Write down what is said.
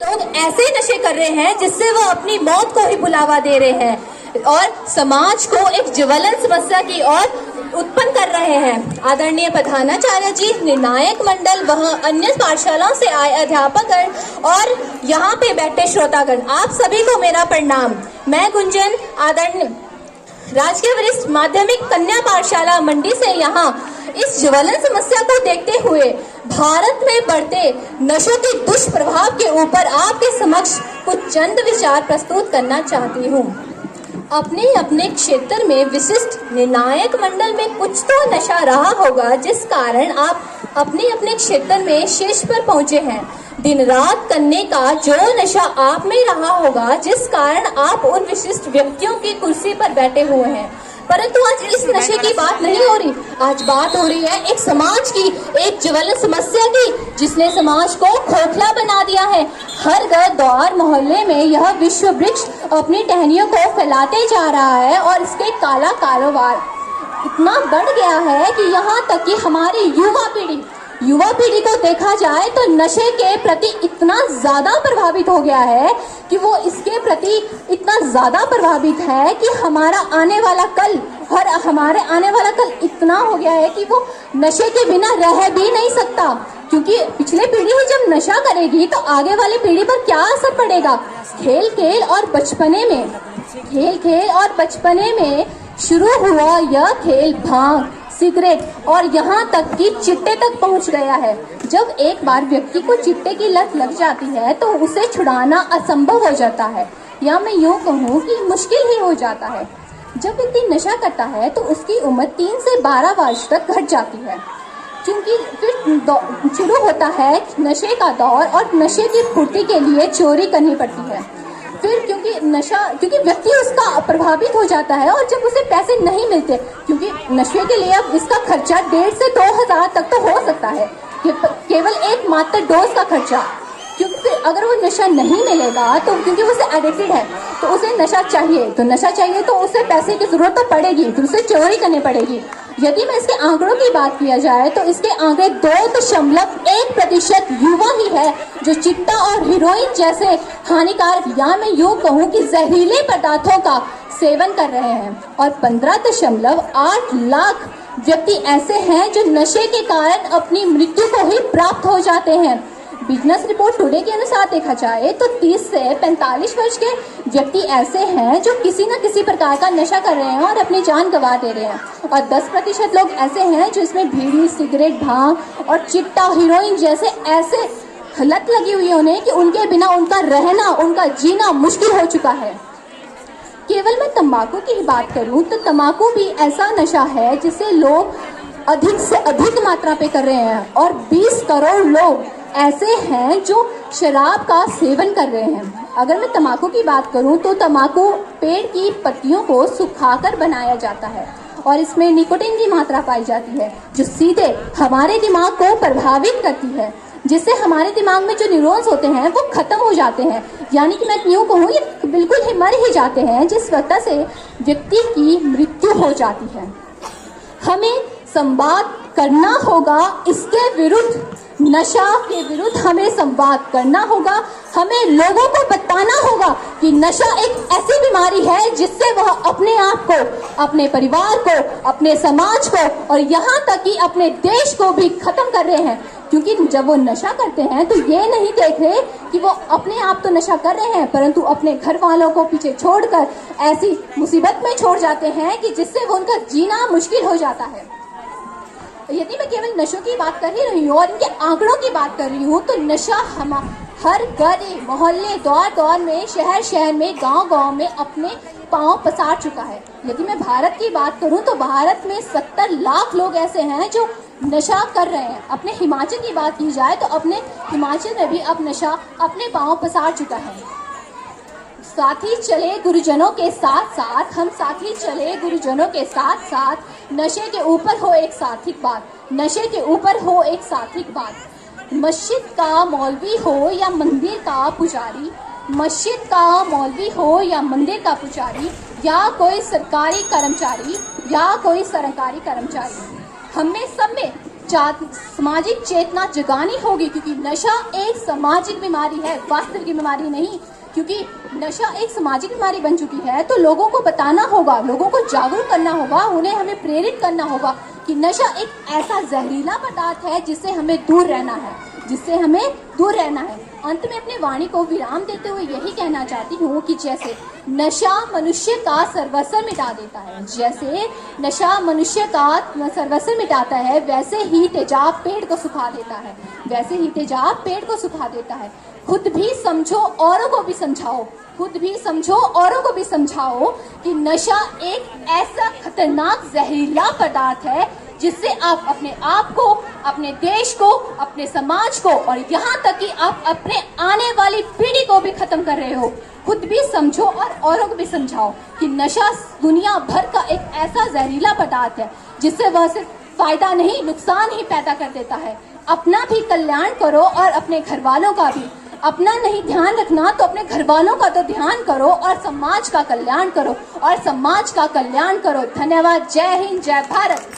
लोग ऐसे नशे कर रहे हैं जिससे वो अपनी मौत को ही बुलावा दे रहे हैं और समाज को एक ज्वलन समस्या की ओर उत्पन्न कर रहे हैं। आदरणीय प्रधानाचार्य जी, निर्णायक मंडल, वह अन्य पाठशालाओं से आए अध्यापकगण और यहाँ पे बैठे श्रोतागण, आप सभी को मेरा प्रणाम। मैं गुंजन, आदरणीय राजकीय वरिष्ठ माध्यमिक कन्या पाठशाला मंडी से यहाँ इस ज्वलन समस्या को देखते हुए भारत में बढ़ते नशों के दुष्प्रभाव के ऊपर आपके समक्ष कुछ चंद विचार प्रस्तुत करना चाहती हूँ। अपने अपने क्षेत्र में विशिष्ट निर्णायक मंडल में कुछ तो नशा रहा होगा जिस कारण आप अपने अपने क्षेत्र में शीर्ष पर पहुंचे हैं। दिन रात करने का जो नशा आप में रहा होगा जिस कारण आप उन विशिष्ट व्यक्तियों की कुर्सी पर बैठे हुए हैं। परंतु आज इस नशे की बात नहीं हो रही, आज बात हो रही है एक समाज की, एक ज्वलन समस्या की जिसने समाज को खोखला बना दिया है। हर घर द्वार मोहल्ले में यह विश्व वृक्ष अपनी टहनियों को फैलाते जा रहा है और इसके काला कारोबार इतना बढ़ गया है कि यहाँ तक कि हमारी युवा पीढ़ी को देखा जाए तो नशे के प्रति इतना ज्यादा प्रभावित हो गया है कि वो इसके प्रति इतना ज्यादा प्रभावित है कि हमारा आने वाला कल इतना हो गया है कि वो नशे के बिना रह भी नहीं सकता। क्योंकि पिछले पीढ़ी ही जब नशा करेगी तो आगे वाली पीढ़ी पर क्या असर पड़ेगा। खेल खेल और बचपने में शुरू हुआ यह खेल भांग, सिगरेट और यहाँ तक कि चिट्टे तक पहुँच गया है। जब एक बार व्यक्ति को चिट्टे की लत लग जाती है तो उसे छुड़ाना असंभव हो जाता है, या मैं यूँ कहूँ कि मुश्किल ही हो जाता है। जब व्यक्ति नशा करता है तो उसकी उम्र 3 से 12 वर्ष तक घट जाती है, क्योंकि फिर शुरू होता है नशे का दौर और नशे की पूर्ति के लिए चोरी करनी पड़ती है। फिर क्योंकि व्यक्ति उसका प्रभावित हो जाता है और जब उसे पैसे नहीं मिलते, क्योंकि नशे के लिए अब इसका खर्चा 1,500 से 2,000 तक तो हो सकता है, केवल एक मात्र डोज का खर्चा। क्योंकि फिर अगर वो नशा नहीं मिलेगा तो क्योंकि वो उसे एडिक्टेड है तो उसे नशा चाहिए तो उसे पैसे की जरूरत तो पड़ेगी, फिर उसे चोरी करनी पड़ेगी। यदि मैं इसके आंकड़ों की बात किया जाए तो इसके आंकड़े 2.1% युवा ही है जो चिट्टा और हीरोइन जैसे हानिकारक, या मैं यूँ कहूँ कि जहरीले पदार्थों का सेवन कर रहे हैं, और 15.8 लाख व्यक्ति ऐसे हैं जो नशे के कारण अपनी मृत्यु को ही प्राप्त हो जाते हैं। बिजनेस रिपोर्ट टुडे के अनुसार देखा जाए तो 30 से 45 वर्ष के व्यक्ति ऐसे हैं जो किसी न किसी प्रकार का नशा कर रहे हैं और अपनी जान गंवा दे रहे हैं, और 10% लोग ऐसे हैं जो इसमें बीड़ी, सिगरेट, भांग और चिट्टा, हीरोइन जैसे ऐसे लत लगी हुई है उन्हें कि उनके बिना उनका रहना, उनका जीना मुश्किल हो चुका है। केवल मैं तंबाकू की ही बात करूं तो तंबाकू भी ऐसा नशा है जिसे लोग अधिक से अधिक मात्रा पे कर रहे हैं, और 20 करोड़ लोग ऐसे हैं जो शराब का सेवन कर रहे हैं। अगर मैं तंबाकू की बात करूं तो तंबाकू पेड़ की पत्तियों को सुखाकर बनाया जाता है और इसमें निकोटीन की मात्रा पाई जाती है जो सीधे हमारे दिमाग को प्रभावित करती है, जिससे हमारे दिमाग में जो न्यूरॉन्स होते हैं वो खत्म हो जाते हैं, यानी कि मैं यूँ कहूँ ये बिल्कुल ही मर ही जाते हैं, जिस वजह से व्यक्ति की मृत्यु हो जाती है। हमें संवाद करना होगा इसके विरुद्ध, नशा के विरुद्ध हमें संवाद करना होगा। हमें लोगों को बताना होगा कि नशा एक ऐसी बीमारी है जिससे वह अपने आप को, अपने परिवार को, अपने समाज को और यहाँ तक कि अपने देश को भी खत्म कर रहे हैं। क्योंकि जब वो नशा करते हैं तो ये नहीं देख रहे कि वो अपने आप तो नशा कर रहे हैं, परंतु अपने घर वालों को पीछे छोड़कर ऐसी मुसीबत में छोड़ जाते हैं कि जिससे वो उनका जीना मुश्किल हो जाता है। यदि मैं केवल नशों की बात कर ही रही हूँ और इनके आंकड़ों की बात कर रही हूँ तो नशा हम हर गली, मोहल्ले, द्वार में, शहर में, गांव में अपने पांव पसार चुका है। यदि मैं भारत की बात करूँ तो भारत में 70 लाख लोग ऐसे हैं जो नशा कर रहे हैं। अपने हिमाचल की बात की जाए तो अपने हिमाचल में भी अब नशा अपने पांव पसार चुका है। साथी चले गुरुजनों के साथ नशे के ऊपर हो एक साथिक बात। मस्जिद का मौलवी हो या मंदिर का पुजारी, या कोई सरकारी कर्मचारी, हमें सब में सामाजिक चेतना जगानी होगी, क्योंकि नशा एक सामाजिक बीमारी है, वास्तविक बीमारी नहीं। क्योंकि नशा एक सामाजिक बीमारी बन चुकी है तो लोगों को बताना होगा, लोगों को जागरूक करना होगा, उन्हें हमें प्रेरित करना होगा कि नशा एक ऐसा जहरीला पदार्थ है जिससे हमें दूर रहना है, जिससे हमें दूर रहना है। अंत में अपने वाणी को विराम देते हुए यही कहना चाहती हूँ कि जैसे नशा मनुष्य का सर्वस्व मिटा देता है, जैसे नशा मनुष्य का सर्वस्व मिटाता है, वैसे ही तेजाब पेड़ को सुखा देता है, वैसे ही तेजाब पेड़ को सुखा देता है। खुद भी समझो, औरों को भी समझाओ, खुद भी समझो, औरों को भी समझाओ कि नशा एक ऐसा खतरनाक जहरीला पदार्थ है जिससे आप अपने आप को, अपने देश को, अपने समाज को और यहाँ तक कि आप अपने आने वाली पीढ़ी को भी खत्म कर रहे हो। खुद भी समझो और औरों को भी समझाओ कि नशा दुनिया भर का एक ऐसा जहरीला पदार्थ है जिससे वह सिर्फ फायदा नहीं, नुकसान ही पैदा कर देता है। अपना भी कल्याण करो और अपने घर वालों का भी। अपना नहीं ध्यान रखना तो अपने घर वालों का तो ध्यान करो और समाज का कल्याण करो, और समाज का कल्याण करो। धन्यवाद। जय हिंद, जय भारत।